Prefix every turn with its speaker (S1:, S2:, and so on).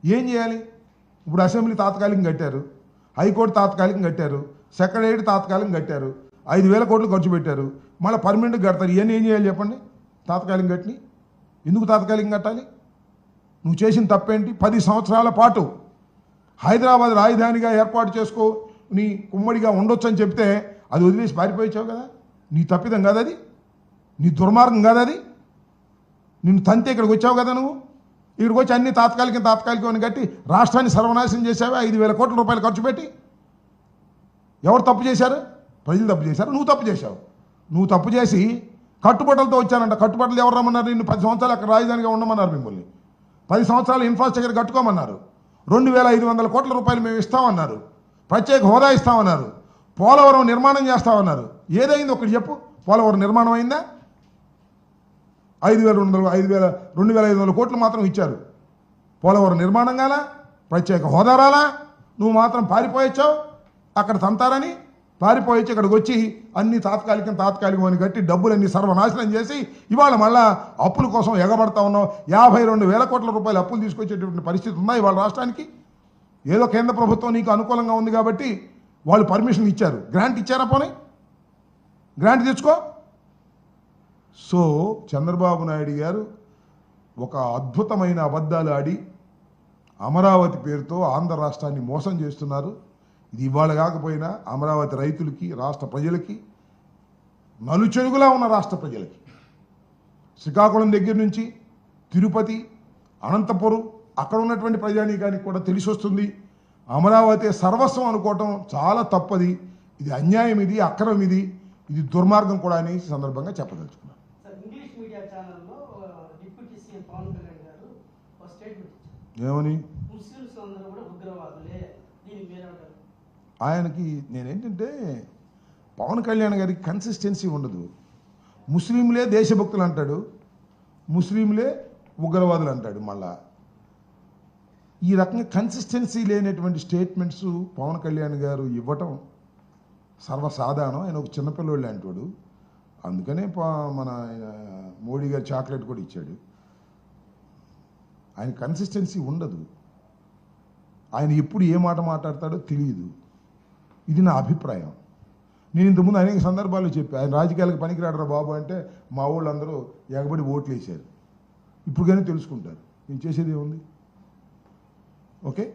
S1: ఏం చేయాలి? ఇప్పుడు అసెంబ్లీ తాత్కాలికం కట్టారు, హైకోర్టు తాత్కాలికం కట్టారు, సెక్రటేరియట్ తాత్కాలికం కట్టారు, 5,000 కోట్లు ఖర్చు పెట్టారు, మళ్ళీ పర్మనెంట్గా కడతారు. ఇవన్నీ ఏం చేయాలి చెప్పండి? తాత్కాలికం కట్టిని ఎందుకు తాత్కాలికం కట్టాలి? నువ్వు చేసిన తప్పేంటి? 10 సంవత్సరాల పాటు హైదరాబాద్ రాజధానిగా ఏర్పాటు చేసుకో, నీ ఉమ్మడిగా ఉండొచ్చు అని చెప్తే అది వదిలేసి పారిపోయించావు కదా. నీ తప్పిదం కాదు అది, నీ దుర్మార్గం కాదు అది. నిన్ను తంతే ఇక్కడికి వచ్చావు కదా నువ్వు. ఇక్కడికి వచ్చి అన్ని తాత్కాలికం అని కట్టి రాష్ట్రాన్ని సర్వనాశనం చేసావే 5,000 కోట్ల రూపాయలు ఖర్చు పెట్టి. ఎవరు తప్పు చేశారు? ప్రజలు తప్పు చేశారు, నువ్వు తప్పు చేశావు. నువ్వు తప్పు చేసి కట్టుబట్టలతో వచ్చానంట. కట్టుబట్టలు ఎవరు రమ్మన్నారు? నిన్ను 10 సంవత్సరాలు అక్కడ రాజధానిగా ఉండమన్నారు. మిమ్మల్ని 10 సంవత్సరాలు ఇన్ఫ్రాస్ట్రక్చర్ కట్టుకోమన్నారు. 2,500 కోట్ల రూపాయలు మేము ఇస్తామన్నారు. ప్రత్యేక హోదా ఇస్తామన్నారు. పోలవరం నిర్మాణం చేస్తామన్నారు. ఏదైంది ఒకటి చెప్పు? పోలవరం నిర్మాణం అయిందా? 2,500 కోట్లు మాత్రం ఇచ్చారు. పోలవరం నిర్మాణం కాలా, ప్రత్యేక హోదా రాలా. నువ్వు మాత్రం పారిపోయొచ్చావు. అక్కడ తంతారని పారిపోయొచ్చి ఇక్కడికి వచ్చి అన్ని తాత్కాలికం అని కట్టి డబ్బులన్నీ సర్వనాశనం చేసి ఇవాళ మళ్ళా అప్పుల కోసం ఎగబడతా ఉన్నావు. 52,000 కోట్ల రూపాయలు అప్పులు తీసుకొచ్చేటువంటి పరిస్థితి ఉందా ఇవాళ రాష్ట్రానికి? ఏదో కేంద్ర ప్రభుత్వం నీకు అనుకూలంగా ఉంది కాబట్టి వాళ్ళు పర్మిషన్ ఇచ్చారు. గ్రాంట్ ఇచ్చారా? పోనీ గ్రాంట్ తెచ్చుకో. సో చంద్రబాబు నాయుడు గారు ఒక అద్భుతమైన అబద్ధాలు ఆడి అమరావతి పేరుతో ఆంధ్ర రాష్ట్రాన్ని మోసం చేస్తున్నారు. ఇది ఇవాళ కాకపోయినా అమరావతి రైతులకి, రాష్ట్ర ప్రజలకి, నలుచెరుగులా ఉన్న రాష్ట్ర ప్రజలకి, శ్రీకాకుళం దగ్గర నుంచి తిరుపతి, అనంతపురం అక్కడ ఉన్నటువంటి ప్రజానీకానికి కూడా తెలిసి వస్తుంది. అమరావతి సర్వస్వం అనుకోవటం చాలా తప్పది. ఇది అన్యాయం, ఇది అక్రమం, ఇది దుర్మార్గం కూడా అని సందర్భంగా చెప్పదలుచుకున్నాను. ఏమని? ఆయనకి నేనేంటంటే పవన్ కళ్యాణ్ గారికి కన్సిస్టెన్సీ ఉండదు. ముస్లింలే దేశభక్తులు అంటాడు, ముస్లింలే ఉగ్రవాదులు అంటాడు. మళ్ళా ఈ రకంగా కన్సిస్టెన్సీ లేనటువంటి స్టేట్మెంట్స్ పవన్ కళ్యాణ్ గారు ఇవ్వటం సర్వసాధారణం. ఆయన ఒక చిన్నపిల్లోళ్ళు అంటాడు. అందుకనే మన మోడీ గారు చాక్లెట్ కూడా ఇచ్చాడు. ఆయన కన్సిస్టెన్సీ ఉండదు. ఆయన ఎప్పుడు ఏ మాట మాట్లాడతాడో తెలియదు. ఇది నా అభిప్రాయం. నేను ఇంతకుముందు అనేక సందర్భాల్లో చెప్పి ఆయన రాజకీయాలకు పనికిరాడరా బాబు అంటే మా వాళ్ళందరూ ఎగబడి ఓట్లు వేశారు. ఇప్పుడు కానీ తెలుసుకుంటారు. నేను చేసేది ఏముంది? ఓకే.